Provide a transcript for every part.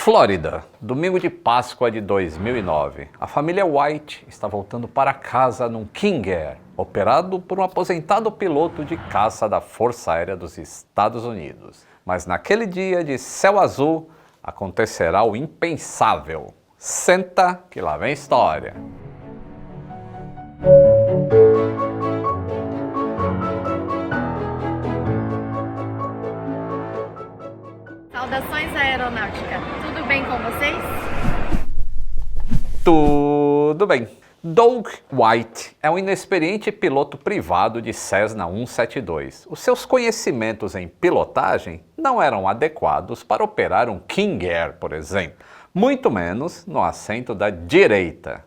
Flórida, domingo de Páscoa de 2009. A família White está voltando para casa num King Air, operado por um aposentado piloto de caça da Força Aérea dos Estados Unidos. Mas naquele dia de céu azul, acontecerá o impensável. Senta que lá vem história. Saudações aeronáutica, tudo bem com vocês? Tudo bem. Doug White é um inexperiente piloto privado de Cessna 172. Os seus conhecimentos em pilotagem não eram adequados para operar um King Air, por exemplo, muito menos no assento da direita.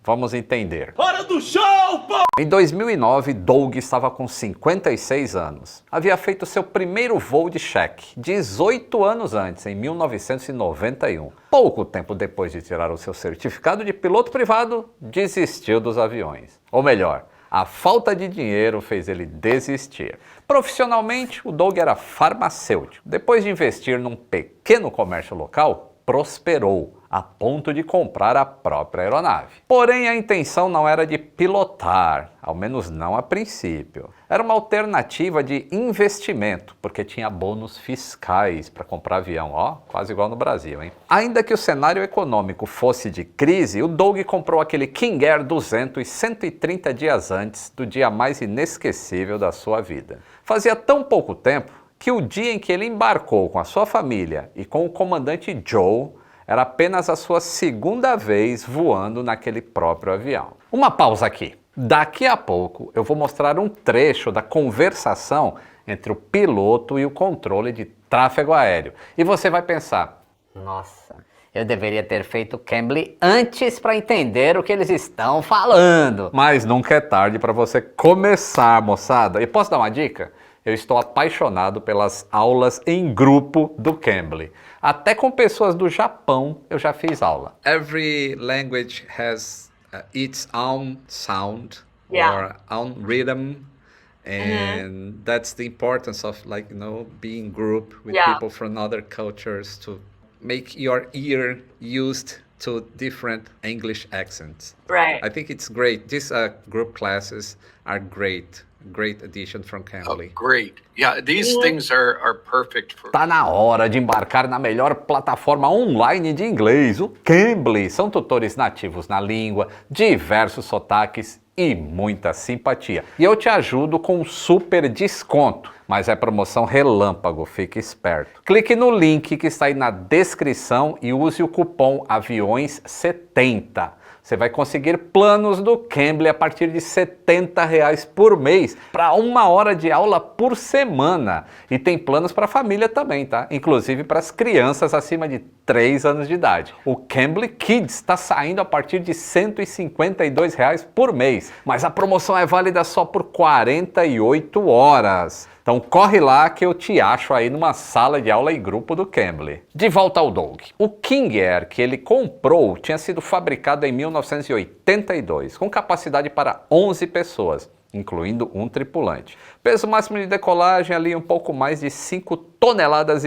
Vamos entender. Hora do show, pô! Em 2009, Doug estava com 56 anos. Havia feito seu primeiro voo de cheque, 18 anos antes, em 1991. Pouco tempo depois de tirar o seu certificado de piloto privado, desistiu dos aviões. Ou melhor, a falta de dinheiro fez ele desistir. Profissionalmente, o Doug era farmacêutico. Depois de investir num pequeno comércio local, prosperou a ponto de comprar a própria aeronave. Porém, a intenção não era de pilotar, ao menos não a princípio. Era uma alternativa de investimento, porque tinha bônus fiscais para comprar avião, ó, quase igual no Brasil, hein? Ainda que o cenário econômico fosse de crise, o Doug comprou aquele King Air 200 130 dias antes do dia mais inesquecível da sua vida. Fazia tão pouco tempo que o dia em que ele embarcou com a sua família e com o comandante Joe era apenas a sua segunda vez voando naquele próprio avião. Uma pausa aqui. Daqui a pouco eu vou mostrar um trecho da conversação entre o piloto e o controle de tráfego aéreo. E você vai pensar: nossa, eu deveria ter feito Cambly antes para entender o que eles estão falando. Mas nunca é tarde para você começar, moçada. E posso dar uma dica? Eu estou apaixonado pelas aulas em grupo do Cambly. Até com pessoas do Japão eu já fiz aula. Every language has its own sound or own rhythm. And that's the importance of, like, you know, being group with people from other cultures to make your ear used to different English accents. Right. I think it's great. These group classes are great. Great addition from Cambly. Oh, great. Yeah, these things are perfect for... Tá na hora de embarcar na melhor plataforma online de inglês, o Cambly. São tutores nativos na língua, diversos sotaques e muita simpatia. E eu te ajudo com um super desconto, mas é promoção relâmpago, fique esperto. Clique no link que está aí na descrição e use o cupom AVIões70. Você vai conseguir planos do Cambly a partir de R$ 70 por mês, para 1 hora de aula por semana. E tem planos para a família também, tá? Inclusive para as crianças acima de 3 anos de idade. O Cambly Kids está saindo a partir de R$ 152 por mês, mas a promoção é válida só por 48 horas. Então corre lá que eu te acho aí numa sala de aula em grupo do Cambly. De volta ao Doug. O King Air que ele comprou tinha sido fabricado em 1982, com capacidade para 11 pessoas, incluindo um tripulante. Peso máximo de decolagem ali um pouco mais de 5,5 toneladas.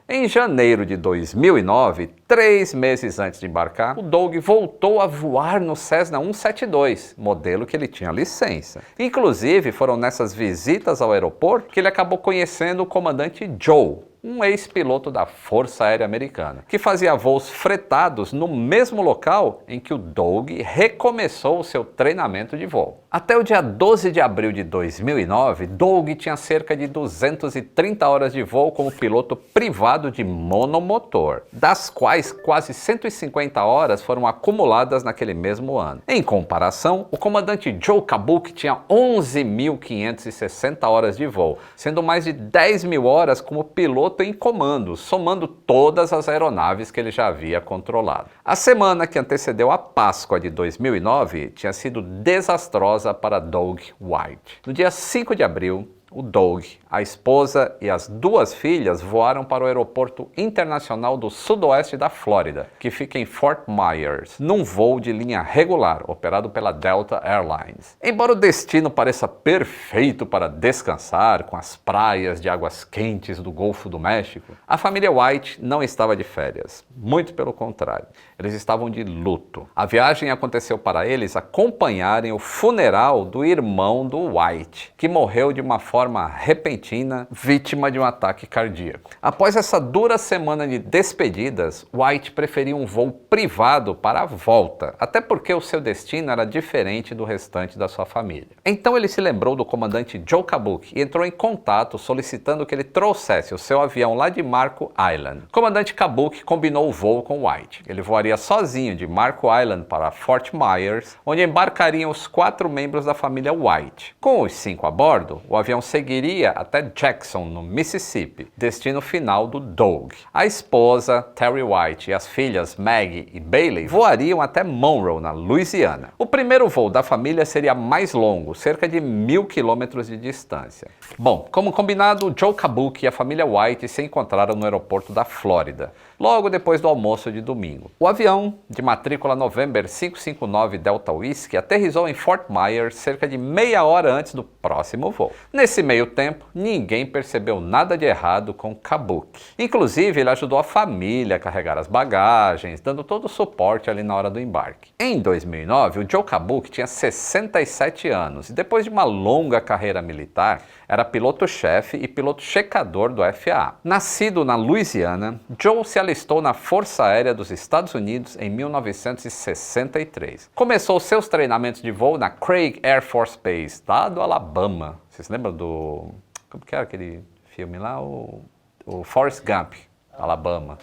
Em janeiro de 2009, 3 meses antes de embarcar, o Doug voltou a voar no Cessna 172, modelo que ele tinha licença. Inclusive, foram nessas visitas ao aeroporto que ele acabou conhecendo o comandante Joe, um ex-piloto da Força Aérea Americana, que fazia voos fretados no mesmo local em que o Doug recomeçou o seu treinamento de voo. Até o dia 12 de abril de 2009, Doug tinha cerca de 230 horas de voo como piloto privado de monomotor, das quais quase 150 horas foram acumuladas naquele mesmo ano. Em comparação, o comandante Joe Kabuki tinha 11.560 horas de voo, sendo mais de 10.000 horas como piloto em comando, somando todas as aeronaves que ele já havia controlado. A semana que antecedeu a Páscoa de 2009 tinha sido desastrosa para Doug White. No dia 5 de abril, o Doug, a esposa e as 2 filhas voaram para o aeroporto internacional do sudoeste da Flórida, que fica em Fort Myers, num voo de linha regular, operado pela Delta Airlines. Embora o destino pareça perfeito para descansar, com as praias de águas quentes do Golfo do México, a família White não estava de férias. Muito pelo contrário, eles estavam de luto. A viagem aconteceu para eles acompanharem o funeral do irmão do White, que morreu de uma forma repentina, vítima de um ataque cardíaco. Após essa dura semana de despedidas, White preferiu um voo privado para a volta, até porque o seu destino era diferente do restante da sua família. Então ele se lembrou do comandante Joe Kabuki e entrou em contato solicitando que ele trouxesse o seu avião lá de Marco Island. O comandante Kabuki combinou o voo com White. Ele voaria sozinho de Marco Island para Fort Myers, onde embarcariam os 4 membros da família White. Com os 5 a bordo, o avião seguiria até Jackson, no Mississippi, destino final do Doug. A esposa, Terry White, e as filhas Maggie e Bailey voariam até Monroe, na Louisiana. O primeiro voo da família seria mais longo, cerca de 1.000 quilômetros de distância. Bom, como combinado, Joe Kabuki e a família White se encontraram no aeroporto da Flórida, logo depois do almoço de domingo. O avião, de matrícula November 559 Delta Whiskey, aterrissou em Fort Myers cerca de meia hora antes do próximo voo. Nesse meio tempo, ninguém percebeu nada de errado com Kabuki. Inclusive, ele ajudou a família a carregar as bagagens, dando todo o suporte ali na hora do embarque. Em 2009, o Joe Kabuki tinha 67 anos e depois de uma longa carreira militar, era piloto-chefe e piloto checador do FAA. Nascido na Louisiana, Joe se alistou na Força Aérea dos Estados Unidos em 1963. Começou seus treinamentos de voo na Craig Air Force Base, lá do Alabama. Vocês lembram do... como que era aquele filme lá? O Forrest Gump, Alabama.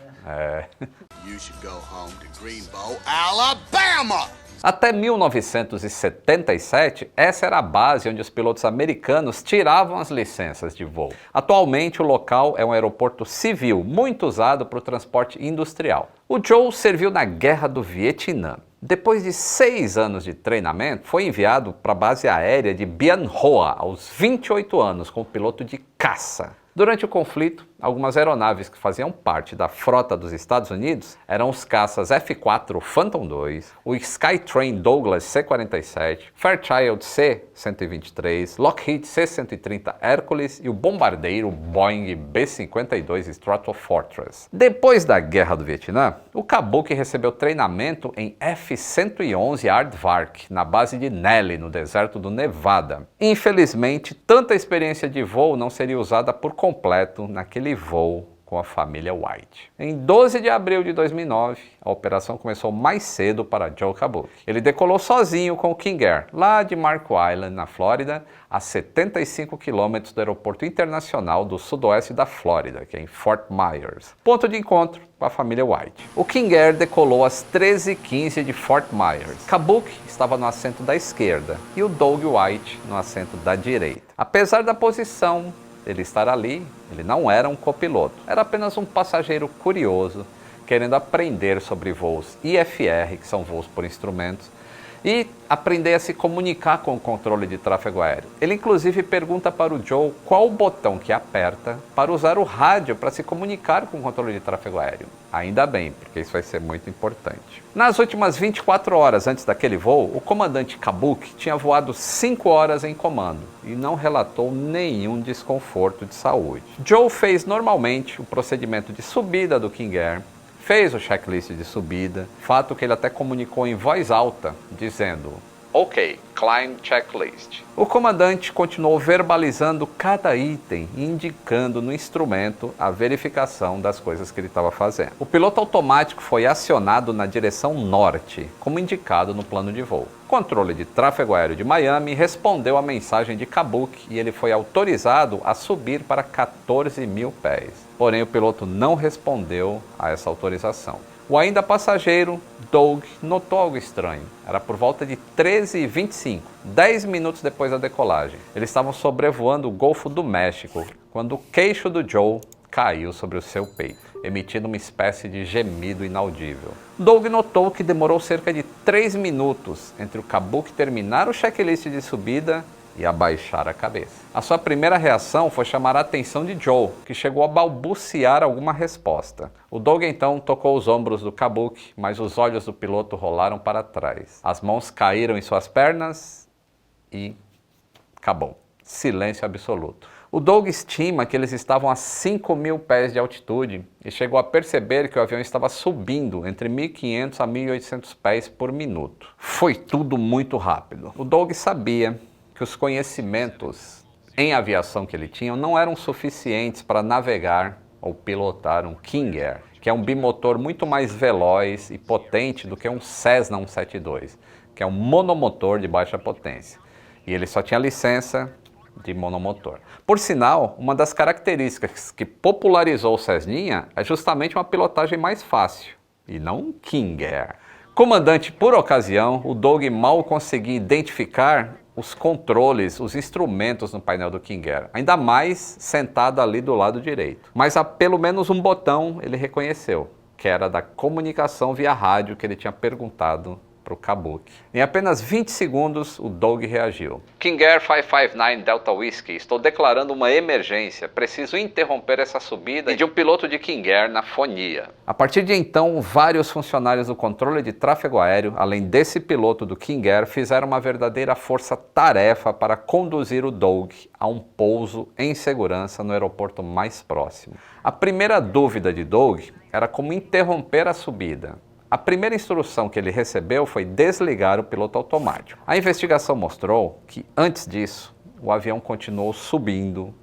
You should go home to Greenbow, Alabama! Até 1977, essa era a base onde os pilotos americanos tiravam as licenças de voo. Atualmente, o local é um aeroporto civil, muito usado para o transporte industrial. O Joe serviu na Guerra do Vietnã. Depois de 6 anos de treinamento, foi enviado para a base aérea de Bien Hoa aos 28 anos como piloto de caça. Durante o conflito, algumas aeronaves que faziam parte da frota dos Estados Unidos eram os caças F-4 Phantom II, o Skytrain Douglas C-47, Fairchild C-123, Lockheed C-130 Hercules e o bombardeiro Boeing B-52 Stratofortress. Depois da Guerra do Vietnã, o Kabuki recebeu treinamento em F-111 Aardvark, na base de Nelly, no deserto do Nevada. Infelizmente, tanta experiência de voo não seria usada por completo naquele voo com a família White. Em 12 de abril de 2009, a operação começou mais cedo para Joe Kabuki. Ele decolou sozinho com o King Air, lá de Marco Island, na Flórida, a 75 quilômetros do aeroporto internacional do sudoeste da Flórida, que é em Fort Myers, ponto de encontro com a família White. O King Air decolou às 13h15 de Fort Myers. Kabuki estava no assento da esquerda e o Doug White no assento da direita. Apesar da posição ele estar ali, ele não era um copiloto, era apenas um passageiro curioso, querendo aprender sobre voos IFR, que são voos por instrumentos, e aprender a se comunicar com o controle de tráfego aéreo. Ele inclusive pergunta para o Joe qual o botão que aperta para usar o rádio para se comunicar com o controle de tráfego aéreo. Ainda bem, porque isso vai ser muito importante. Nas últimas 24 horas antes daquele voo, o comandante Kabuki tinha voado 5 horas em comando e não relatou nenhum desconforto de saúde. Joe fez normalmente o procedimento de subida do King Air, fez o checklist de subida, fato que ele até comunicou em voz alta, dizendo: "Ok, climb checklist." O comandante continuou verbalizando cada item e indicando no instrumento a verificação das coisas que ele estava fazendo. O piloto automático foi acionado na direção norte, como indicado no plano de voo. O controle de tráfego aéreo de Miami respondeu à mensagem de Kabuki e ele foi autorizado a subir para 14.000 pés. Porém, o piloto não respondeu a essa autorização. O ainda passageiro, Doug, notou algo estranho. Era por volta de 13h25, 10 minutos depois da decolagem. Eles estavam sobrevoando o Golfo do México, quando o queixo do Joe caiu sobre o seu peito, emitindo uma espécie de gemido inaudível. Doug notou que demorou cerca de 3 minutos entre o Kabuki terminar o checklist de subida e abaixar a cabeça. A sua primeira reação foi chamar a atenção de Joe, que chegou a balbuciar alguma resposta. O Doug então tocou os ombros do Kabuki, mas os olhos do piloto rolaram para trás. As mãos caíram em suas pernas e acabou. Silêncio absoluto. O Doug estima que eles estavam a 5.000 pés de altitude e chegou a perceber que o avião estava subindo entre 1.500 a 1.800 pés por minuto. Foi tudo muito rápido. O Doug sabia que os conhecimentos em aviação que ele tinha não eram suficientes para navegar ou pilotar um King Air, que é um bimotor muito mais veloz e potente do que um Cessna 172, que é um monomotor de baixa potência. E ele só tinha licença de monomotor. Por sinal, uma das características que popularizou o Cessninha é justamente uma pilotagem mais fácil, e não um King Air. Comandante por ocasião, o Doug mal conseguia identificar os controles, os instrumentos no painel do King Air, ainda mais sentado ali do lado direito. Mas há pelo menos um botão ele reconheceu, que era da comunicação via rádio que ele tinha perguntado para o Kabuki. Em apenas 20 segundos, o Doug reagiu. King Air 559 Delta Whiskey, estou declarando uma emergência. Preciso interromper essa subida de um piloto de King Air na fonia. A partir de então, vários funcionários do controle de tráfego aéreo, além desse piloto do King Air, fizeram uma verdadeira força-tarefa para conduzir o Doug a um pouso em segurança no aeroporto mais próximo. A primeira dúvida de Doug era como interromper a subida. A primeira instrução que ele recebeu foi desligar o piloto automático. A investigação mostrou que, antes disso, o avião continuou subindo,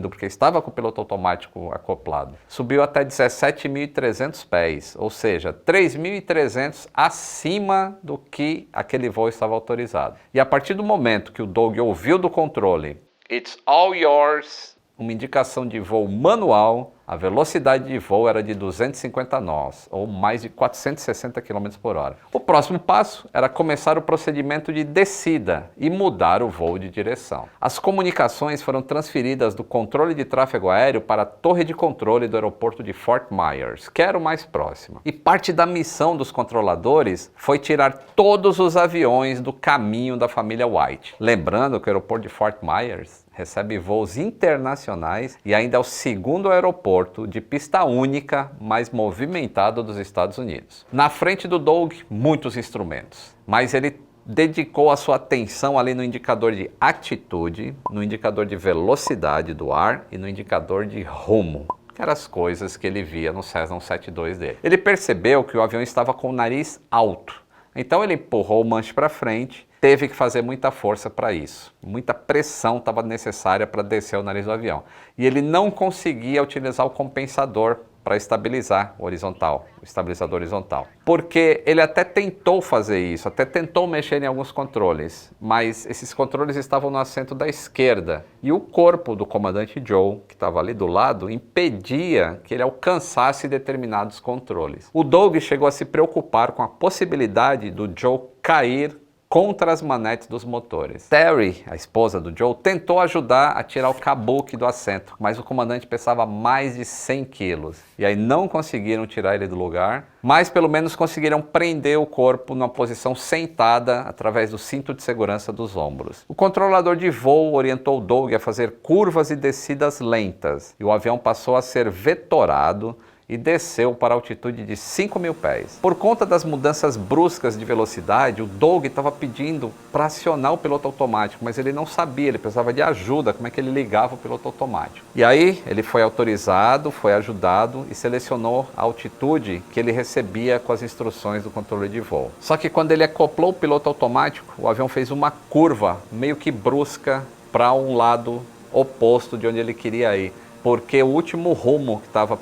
porque estava com o piloto automático acoplado. Subiu até 17.300 pés, ou seja, 3.300 acima do que aquele voo estava autorizado. E a partir do momento que o Doug ouviu do controle, "It's all yours", uma indicação de voo manual, a velocidade de voo era de 250 nós, ou mais de 460 km por hora. O próximo passo era começar o procedimento de descida e mudar o voo de direção. As comunicações foram transferidas do controle de tráfego aéreo para a torre de controle do aeroporto de Fort Myers, que era o mais próximo. E parte da missão dos controladores foi tirar todos os aviões do caminho da família White. Lembrando que o aeroporto de Fort Myers recebe voos internacionais e ainda é o segundo aeroporto de pista única mais movimentado dos Estados Unidos. Na frente do Doug, muitos instrumentos, mas ele dedicou a sua atenção ali no indicador de atitude, no indicador de velocidade do ar e no indicador de rumo, que eram as coisas que ele via no Cessna 172 dele. Ele percebeu que o avião estava com o nariz alto, então ele empurrou o manche para frente. Teve que fazer muita força para isso. Muita pressão estava necessária para descer o nariz do avião. E ele não conseguia utilizar o compensador para estabilizar o horizontal, o estabilizador horizontal. Porque ele até tentou fazer isso, até tentou mexer em alguns controles, mas esses controles estavam no assento da esquerda. E o corpo do comandante Joe, que estava ali do lado, impedia que ele alcançasse determinados controles. O Doug chegou a se preocupar com a possibilidade do Joe cair contra as manetes dos motores. Terry, a esposa do Joe, tentou ajudar a tirar o Kabuki do assento, mas o comandante pesava mais de 100 quilos. E aí não conseguiram tirar ele do lugar, mas pelo menos conseguiram prender o corpo numa posição sentada através do cinto de segurança dos ombros. O controlador de voo orientou o Doug a fazer curvas e descidas lentas, e o avião passou a ser vetorado e desceu para a altitude de 5.000 pés. Por conta das mudanças bruscas de velocidade, o Doug estava pedindo para acionar o piloto automático, mas ele não sabia, ele precisava de ajuda, como é que ele ligava o piloto automático. E aí ele foi autorizado, foi ajudado e selecionou a altitude que ele recebia com as instruções do controle de voo. Só que quando ele acoplou o piloto automático, o avião fez uma curva meio que brusca para um lado oposto de onde ele queria ir, porque o último rumo que estava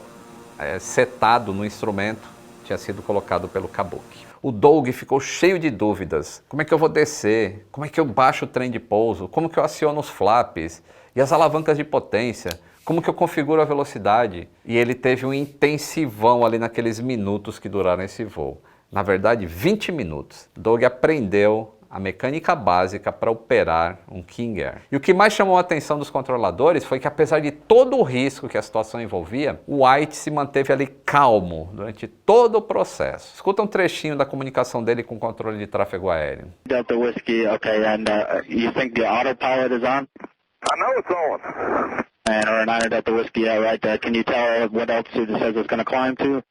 setado no instrumento tinha sido colocado pelo Kabuki. O Doug ficou cheio de dúvidas. Como é que eu vou descer? Como é que eu baixo o trem de pouso? Como que eu aciono os flaps? E as alavancas de potência? Como que eu configuro a velocidade? E ele teve um intensivão ali naqueles minutos que duraram esse voo. Na verdade, 20 minutos. Doug aprendeu a mecânica básica para operar um King Air. E o que mais chamou a atenção dos controladores foi que, apesar de todo o risco que a situação envolvia, o White se manteve ali calmo durante todo o processo. Escuta um trechinho da comunicação dele com o controle de tráfego aéreo. Delta Whiskey, okay, and you think the autopilot is on? I know it's on. And or 9 Delta Whiskey, yeah, right. Can you tell what altitude it says it's going to climb to?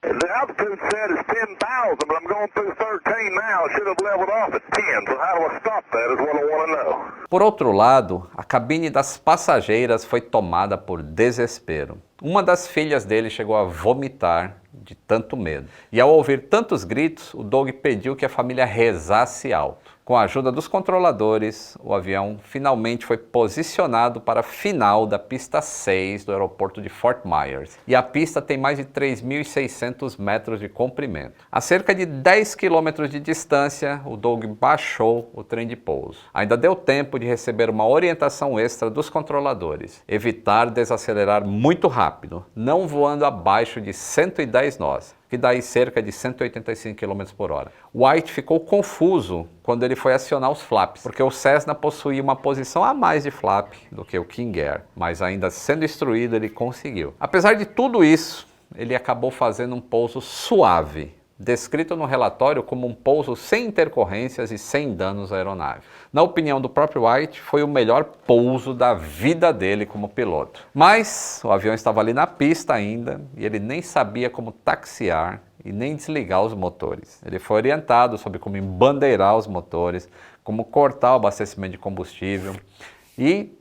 The altitude said it's 10,000, but I'm going through 13 now. Should have leveled off at 10, so how do I stop that is what I want to know. Por outro lado, a cabine das passageiras foi tomada por desespero. Uma das filhas dele chegou a vomitar de tanto medo. E ao ouvir tantos gritos, o Doug pediu que a família rezasse alto. Com a ajuda dos controladores, o avião finalmente foi posicionado para a final da pista 6 do aeroporto de Fort Myers. E a pista tem mais de 3.600 metros de comprimento. A cerca de 10 quilômetros de distância, o Doug baixou o trem de pouso. Ainda deu tempo de receber uma orientação extra dos controladores. Evitar desacelerar muito rápido, não voando abaixo de 110 nós, que dá aí cerca de 185 km por hora. White ficou confuso quando ele foi acionar os flaps, porque o Cessna possuía uma posição a mais de flap do que o King Air, mas ainda sendo instruído ele conseguiu. Apesar de tudo isso, ele acabou fazendo um pouso suave, descrito no relatório como um pouso sem intercorrências e sem danos à aeronave. Na opinião do próprio White, foi o melhor pouso da vida dele como piloto. Mas o avião estava ali na pista ainda e ele nem sabia como taxiar e nem desligar os motores. Ele foi orientado sobre como embandeirar os motores, como cortar o abastecimento de combustível e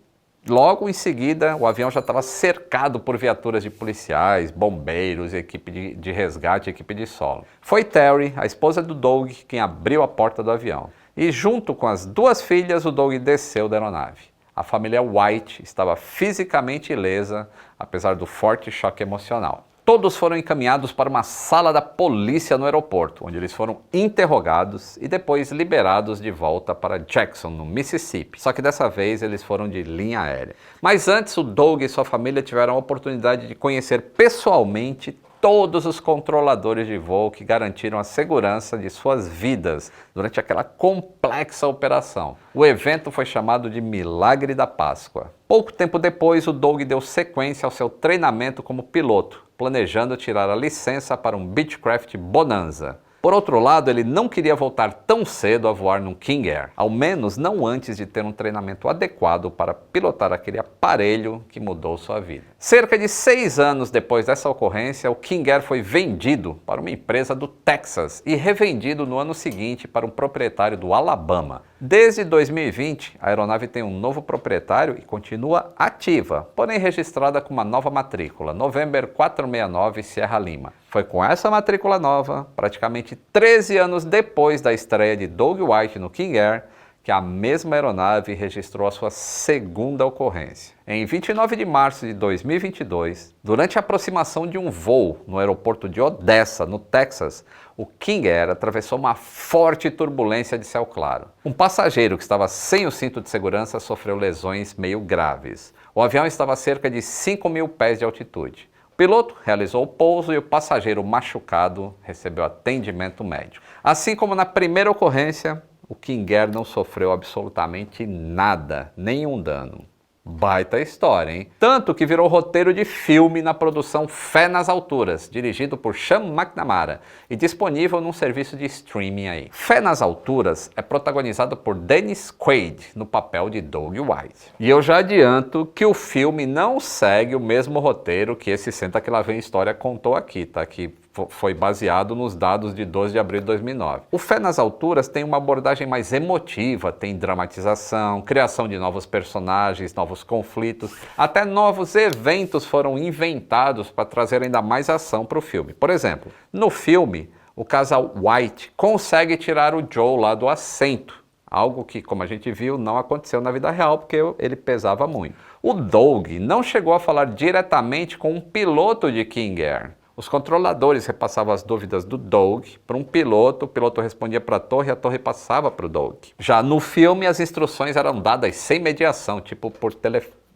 logo em seguida, o avião já estava cercado por viaturas de policiais, bombeiros, equipe de resgate, equipe de solo. Foi Terry, a esposa do Doug, quem abriu a porta do avião. E junto com as duas filhas, o Doug desceu da aeronave. A família White estava fisicamente ilesa, apesar do forte choque emocional. Todos foram encaminhados para uma sala da polícia no aeroporto, onde eles foram interrogados e depois liberados de volta para Jackson, no Mississippi. Só que dessa vez eles foram de linha aérea. Mas antes, o Doug e sua família tiveram a oportunidade de conhecer pessoalmente todos os controladores de voo que garantiram a segurança de suas vidas durante aquela complexa operação. O evento foi chamado de Milagre da Páscoa. Pouco tempo depois, o Doug deu sequência ao seu treinamento como piloto, planejando tirar a licença para um Beechcraft Bonanza. Por outro lado, ele não queria voltar tão cedo a voar num King Air, ao menos não antes de ter um treinamento adequado para pilotar aquele aparelho que mudou sua vida. Cerca de 6 anos depois dessa ocorrência, o King Air foi vendido para uma empresa do Texas e revendido no ano seguinte para um proprietário do Alabama. Desde 2020, a aeronave tem um novo proprietário e continua ativa, porém registrada com uma nova matrícula, November 469 Sierra Lima. Foi com essa matrícula nova, praticamente 13 anos depois da estreia de Doug White no King Air, que a mesma aeronave registrou a sua segunda ocorrência. Em 29 de março de 2022, durante a aproximação de um voo no aeroporto de Odessa, no Texas, o King Air atravessou uma forte turbulência de céu claro. Um passageiro que estava sem o cinto de segurança sofreu lesões meio graves. O avião estava a cerca de 5.000 pés de altitude. O piloto realizou o pouso e o passageiro machucado recebeu atendimento médico. Assim como na primeira ocorrência, o King Air não sofreu absolutamente nada, nenhum dano. Baita história, hein? Tanto que virou roteiro de filme na produção Fé nas Alturas, dirigido por Sean McNamara e disponível num serviço de streaming aí. Fé nas Alturas é protagonizado por Dennis Quaid, no papel de Doug White. E eu já adianto que o filme não segue o mesmo roteiro que esse Senta Que Lá Vem História contou aqui, tá? Que foi baseado nos dados de 12 de abril de 2009. O Fé nas Alturas tem uma abordagem mais emotiva, tem dramatização, criação de novos personagens, novos conflitos, até novos eventos foram inventados para trazer ainda mais ação para o filme. Por exemplo, no filme, o casal White consegue tirar o Joe lá do assento, algo que, como a gente viu, não aconteceu na vida real porque ele pesava muito. O Doug não chegou a falar diretamente com um piloto de King Air. Os controladores repassavam as dúvidas do Doug para um piloto, o piloto respondia para a torre e a torre passava para o Doug. Já no filme, as instruções eram dadas sem mediação, tipo por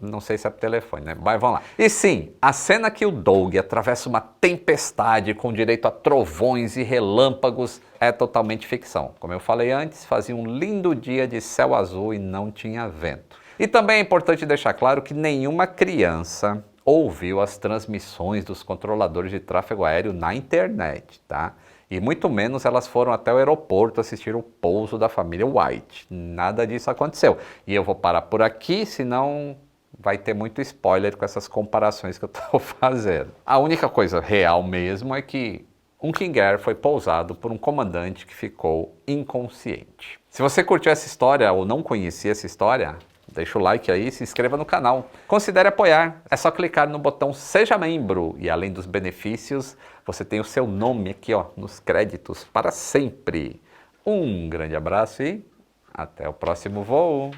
Não sei se é por telefone, né? Mas vamos lá. E sim, a cena que o Doug atravessa uma tempestade com direito a trovões e relâmpagos é totalmente ficção. Como eu falei antes, fazia um lindo dia de céu azul e não tinha vento. E também é importante deixar claro que nenhuma criança ouviu as transmissões dos controladores de tráfego aéreo na internet, tá? E muito menos elas foram até o aeroporto assistir o pouso da família White. Nada disso aconteceu. E eu vou parar por aqui, senão vai ter muito spoiler com essas comparações que eu estou fazendo. A única coisa real mesmo é que um King Air foi pousado por um comandante que ficou inconsciente. Se você curtiu essa história ou não conhecia essa história, deixa o like aí e se inscreva no canal. Considere apoiar. É só clicar no botão Seja Membro e além dos benefícios, você tem o seu nome aqui ó, nos créditos para sempre. Um grande abraço e até o próximo voo.